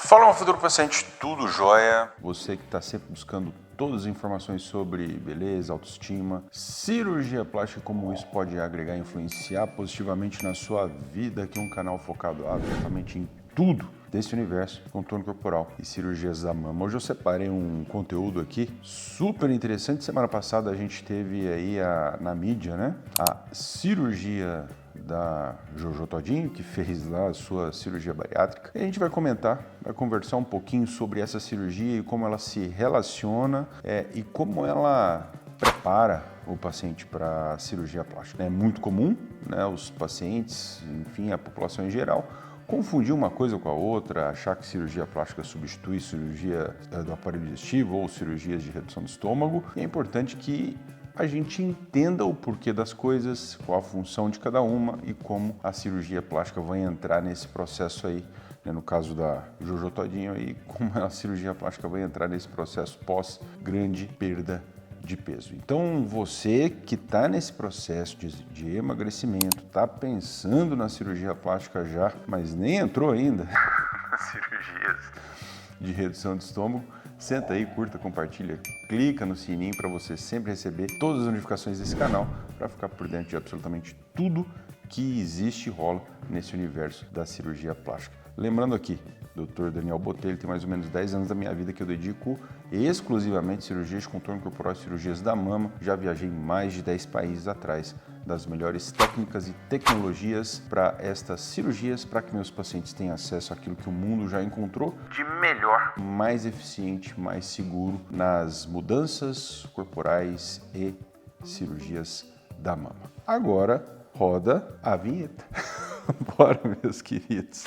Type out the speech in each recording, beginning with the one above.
Fala, meu futuro paciente, tudo jóia? Você que está sempre buscando todas as informações sobre beleza, autoestima, cirurgia plástica, como isso pode agregar e influenciar positivamente na sua vida, aqui é um canal focado absolutamente em tudo desse universo, contorno corporal e cirurgias da mama. Hoje eu separei um conteúdo aqui super interessante. Semana passada a gente teve aí na mídia, né, a cirurgia da Jojo Todinho, que fez lá a sua cirurgia bariátrica. E a gente vai comentar, vai conversar um pouquinho sobre essa cirurgia e como ela se relaciona e como ela prepara o paciente para a cirurgia plástica. É muito comum, né, os pacientes, enfim, a população em geral, confundir uma coisa com a outra, achar que cirurgia plástica substitui cirurgia do aparelho digestivo ou cirurgias de redução do estômago. E é importante que a gente entenda o porquê das coisas, qual a função de cada uma e como a cirurgia plástica vai entrar nesse processo aí, né? No caso da Jojo Todinho aí, como a cirurgia plástica vai entrar nesse processo pós grande perda de peso. Então você que está nesse processo de emagrecimento, está pensando na cirurgia plástica já, mas nem entrou ainda nas cirurgias de redução de estômago, senta aí, curta, compartilha, clica no sininho para você sempre receber todas as notificações desse canal para ficar por dentro de absolutamente tudo que existe e rola nesse universo da cirurgia plástica. Lembrando aqui, Dr. Daniel Botelho, tem mais ou menos 10 anos da minha vida que eu dedico exclusivamente cirurgias de contorno corporal e cirurgias da mama. Já viajei em mais de 10 países atrás das melhores técnicas e tecnologias para estas cirurgias, para que meus pacientes tenham acesso àquilo que o mundo já encontrou de melhor, mais eficiente, mais seguro nas mudanças corporais e cirurgias da mama. Agora roda a vinheta. Bora, meus queridos.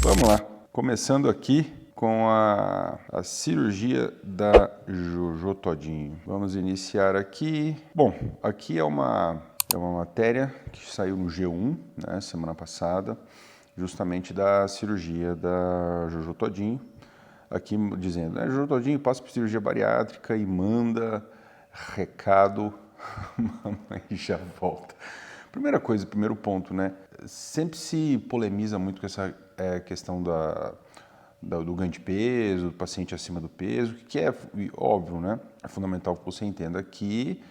Vamos lá, começando aqui com a cirurgia da Jojo Todinho. Vamos iniciar aqui. Bom, aqui é uma matéria que saiu no G1, né, semana passada, justamente da cirurgia da Jojo Todinho. Aqui dizendo, né, Jojo Todinho passa por cirurgia bariátrica e manda recado, mamãe já volta. Primeira coisa, primeiro ponto, né? Sempre se polemiza muito com essa questão do ganho de peso, do paciente acima do peso, que é óbvio, né? É fundamental que você entenda que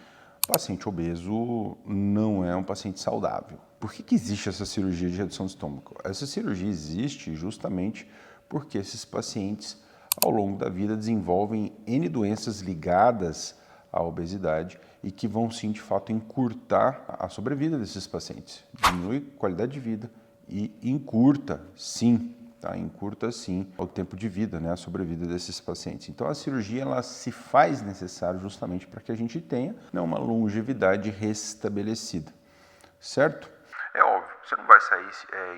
o paciente obeso não é um paciente saudável. Por que existe essa cirurgia de redução do estômago? Essa cirurgia existe justamente porque esses pacientes, ao longo da vida, desenvolvem N doenças ligadas à obesidade e que vão sim, de fato, encurtar a sobrevida desses pacientes. Diminui a qualidade de vida e encurta sim o tempo de vida, né, a sobrevida desses pacientes. Então a cirurgia ela se faz necessária justamente para que a gente tenha, né, uma longevidade restabelecida, certo? É óbvio, você não vai sair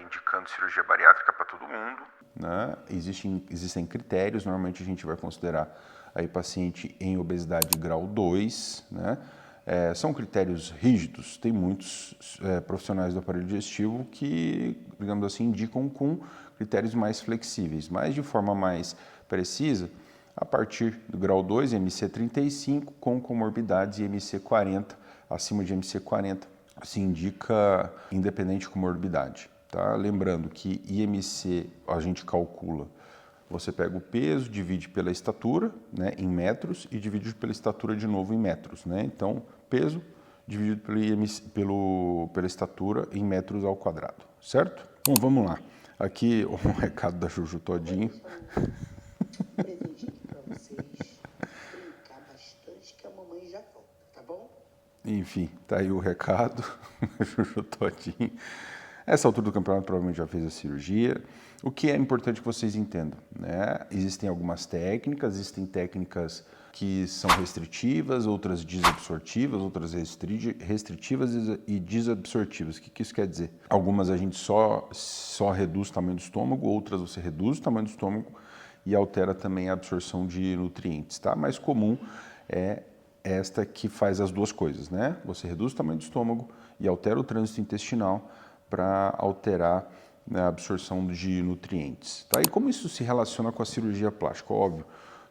indicando cirurgia bariátrica para todo mundo, né? Existem critérios, normalmente a gente vai considerar aí paciente em obesidade grau 2, né? São critérios rígidos, tem muitos profissionais do aparelho digestivo que, digamos assim, indicam com critérios mais flexíveis, mas de forma mais precisa, a partir do grau 2, MC35, com comorbidades e MC40, acima de MC40, se indica independente de comorbidade. Tá? Lembrando que IMC a gente calcula, você pega o peso, divide pela estatura, né, em metros, e divide pela estatura de novo em metros. Né? Então, peso dividido pela estatura em metros ao quadrado, certo? Bom, vamos lá. Aqui um recado da Jojo Todinho. Presente para vocês, brincar bastante que a mamãe já volta, tá bom? Enfim, tá aí o recado da Jojo Todinho. Essa altura do campeonato provavelmente já fez a cirurgia. O que é importante que vocês entendam, né? Existem algumas técnicas, existem técnicas que são restritivas, outras desabsortivas, outras restritivas e desabsortivas. O que isso quer dizer? Algumas a gente só reduz o tamanho do estômago, outras você reduz o tamanho do estômago e altera também a absorção de nutrientes, tá? Mais comum é esta que faz as duas coisas, né? Você reduz o tamanho do estômago e altera o trânsito intestinal para alterar, né, a absorção de nutrientes. Tá? E como isso se relaciona com a cirurgia plástica? Óbvio,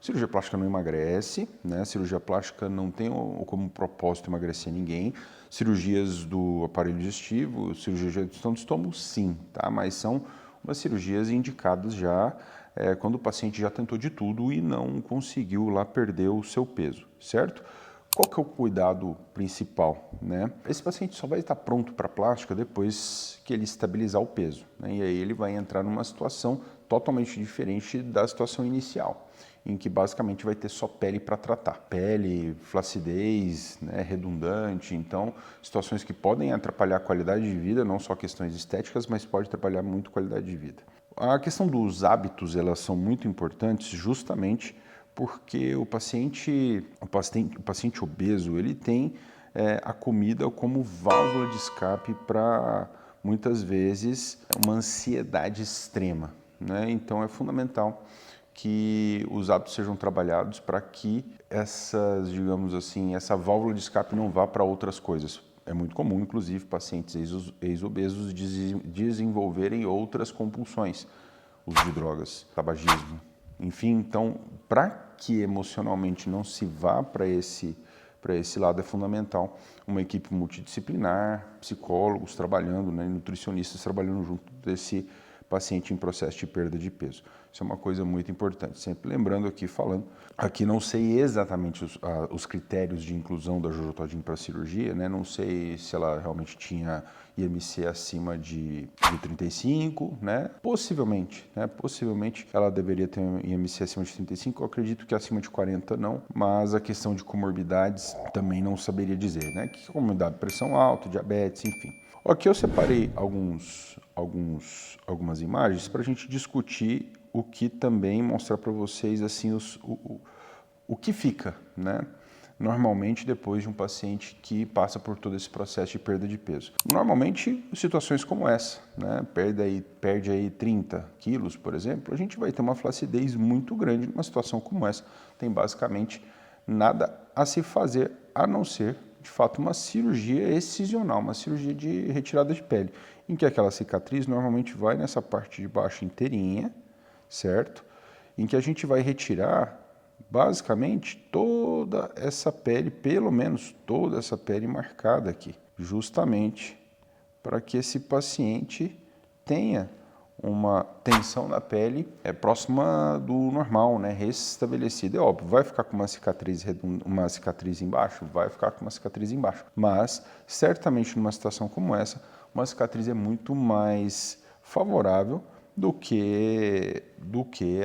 Cirurgia plástica não emagrece, né? Cirurgia plástica não tem como propósito emagrecer ninguém. Cirurgias do aparelho digestivo, cirurgia de redução do estômago, sim, tá? Mas são umas cirurgias indicadas já quando o paciente já tentou de tudo e não conseguiu lá perder o seu peso, certo? Qual que é o cuidado principal, né? Esse paciente só vai estar pronto para a plástica depois que ele estabilizar o peso, né? E aí ele vai entrar numa situação totalmente diferente da situação inicial, em que basicamente vai ter só pele para tratar. Pele, flacidez, né, redundante, então situações que podem atrapalhar a qualidade de vida, não só questões estéticas, mas pode atrapalhar muito a qualidade de vida. A questão dos hábitos, elas são muito importantes justamente porque o paciente obeso, ele tem a comida como válvula de escape para, muitas vezes, uma ansiedade extrema, né? Então é fundamental que os hábitos sejam trabalhados para que essas, digamos assim, essa válvula de escape não vá para outras coisas. É muito comum, inclusive, pacientes ex-obesos desenvolverem outras compulsões, uso de drogas, tabagismo, enfim. Então, para que emocionalmente não se vá para esse lado, é fundamental uma equipe multidisciplinar, psicólogos trabalhando, né, nutricionistas trabalhando junto desse paciente em processo de perda de peso. Isso é uma coisa muito importante. Sempre lembrando aqui, aqui não sei exatamente os critérios de inclusão da Jojo Todinho para a cirurgia, né? Não sei se ela realmente tinha IMC acima de 35, né? Possivelmente ela deveria ter um IMC acima de 35, eu acredito que acima de 40 não, mas a questão de comorbidades também não saberia dizer, né? Que comorbidade, pressão alta, diabetes, enfim. Aqui eu separei algumas imagens para a gente discutir o que também mostrar para vocês assim o que fica, né? Normalmente depois de um paciente que passa por todo esse processo de perda de peso. Normalmente situações como essa, né? Perde aí 30 quilos, por exemplo, a gente vai ter uma flacidez muito grande numa situação como essa. Tem basicamente nada a se fazer a não ser de fato uma cirurgia excisional, uma cirurgia de retirada de pele, em que aquela cicatriz normalmente vai nessa parte de baixo inteirinha, certo? Em que a gente vai retirar basicamente toda essa pele, pelo menos toda essa pele marcada aqui, justamente para que esse paciente tenha uma tensão na pele próxima do normal, né, restabelecida. É óbvio, vai ficar com uma cicatriz embaixo? Vai ficar com uma cicatriz embaixo. Mas, certamente, numa situação como essa, uma cicatriz é muito mais favorável do que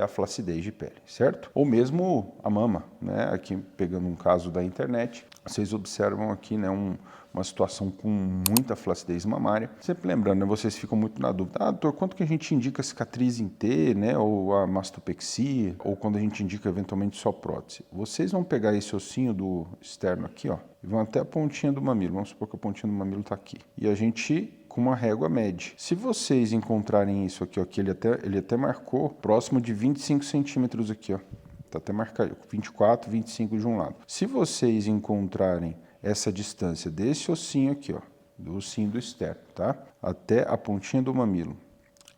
a flacidez de pele, certo? Ou mesmo a mama, né? Aqui, pegando um caso da internet, vocês observam aqui, né, uma situação com muita flacidez mamária. Sempre lembrando, né, vocês ficam muito na dúvida, doutor, quanto que a gente indica cicatriz em T, né, ou a mastopexia, ou quando a gente indica eventualmente só prótese? Vocês vão pegar esse ossinho do externo aqui, ó, e vão até a pontinha do mamilo. Vamos supor que a pontinha do mamilo está aqui. E a gente, com uma régua, mede. Se vocês encontrarem isso aqui, ó, que ele até marcou próximo de 25 centímetros aqui, ó. Tá até marcado 24, 25 de um lado. Se vocês encontrarem essa distância desse ossinho aqui, ó, do ossinho do externo, tá? Até a pontinha do mamilo,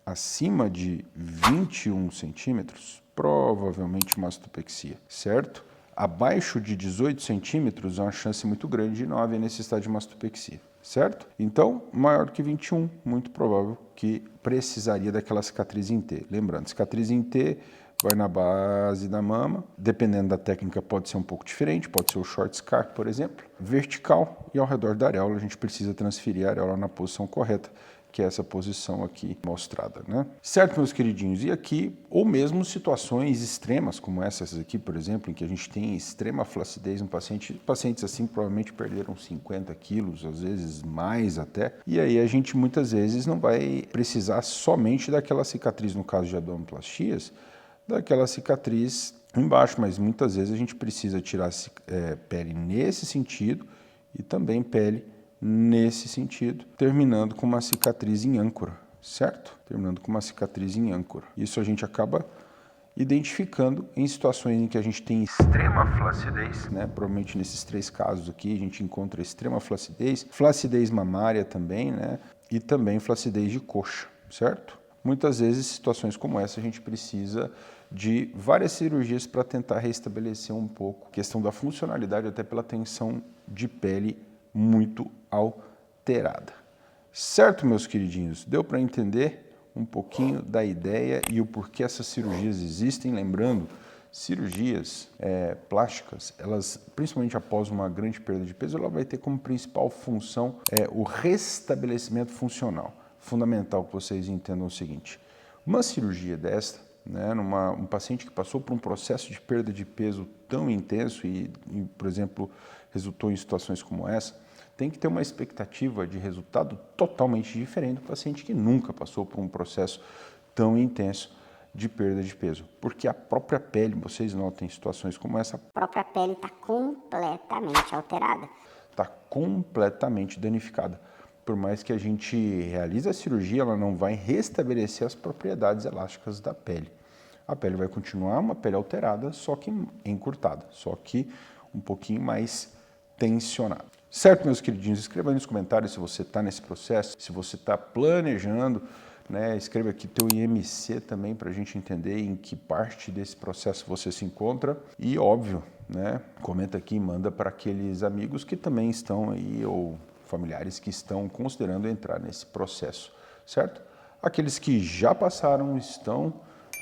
acima de 21 centímetros, provavelmente mastopexia, certo? Abaixo de 18 centímetros é uma chance muito grande de não haver necessidade de mastopexia, certo? Então, maior do que 21, muito provável que precisaria daquela cicatriz em T. Lembrando, cicatriz em T vai na base da mama, dependendo da técnica pode ser um pouco diferente, pode ser o short scar, por exemplo, vertical, e ao redor da areola a gente precisa transferir a areola na posição correta, que é essa posição aqui mostrada, né? Certo, meus queridinhos? E aqui, ou mesmo situações extremas, como essas aqui, por exemplo, em que a gente tem extrema flacidez no paciente, pacientes assim provavelmente perderam 50 quilos, às vezes mais até, e aí a gente muitas vezes não vai precisar somente daquela cicatriz, no caso de abdominoplastias, daquela cicatriz embaixo, mas muitas vezes a gente precisa tirar pele nesse sentido e também pele nesse sentido, terminando com uma cicatriz em âncora, certo? Terminando com uma cicatriz em âncora. Isso a gente acaba identificando em situações em que a gente tem extrema flacidez, né? Provavelmente nesses 3 casos aqui a gente encontra extrema flacidez, flacidez mamária também, né? E também flacidez de coxa, certo? Muitas vezes, situações como essa, a gente precisa de várias cirurgias para tentar restabelecer um pouco a questão da funcionalidade, até pela tensão de pele muito alterada. Certo, meus queridinhos? Deu para entender um pouquinho da ideia e o porquê essas cirurgias existem? Lembrando, cirurgias plásticas, elas, principalmente após uma grande perda de peso, ela vai ter como principal função o restabelecimento funcional. Fundamental que vocês entendam o seguinte: uma cirurgia desta, né, um paciente que passou por um processo de perda de peso tão intenso e, por exemplo, resultou em situações como essa, tem que ter uma expectativa de resultado totalmente diferente do paciente que nunca passou por um processo tão intenso de perda de peso. Porque a própria pele, vocês notam em situações como essa, A própria pele está completamente alterada. está completamente danificada. Por mais que a gente realize a cirurgia, ela não vai restabelecer as propriedades elásticas da pele. A pele vai continuar uma pele alterada, só que encurtada, só que um pouquinho mais tensionada. Certo, meus queridinhos? Escreva aí nos comentários se você está nesse processo, se você está planejando, né? Escreva aqui teu IMC também para a gente entender em que parte desse processo você se encontra. E óbvio, né? Comenta aqui e manda para aqueles amigos que também estão aí ou familiares que estão considerando entrar nesse processo, certo? Aqueles que já passaram, estão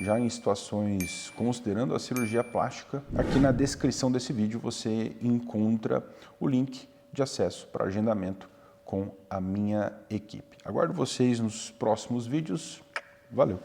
já em situações considerando a cirurgia plástica, aqui na descrição desse vídeo você encontra o link de acesso para agendamento com a minha equipe. Aguardo vocês nos próximos vídeos. Valeu!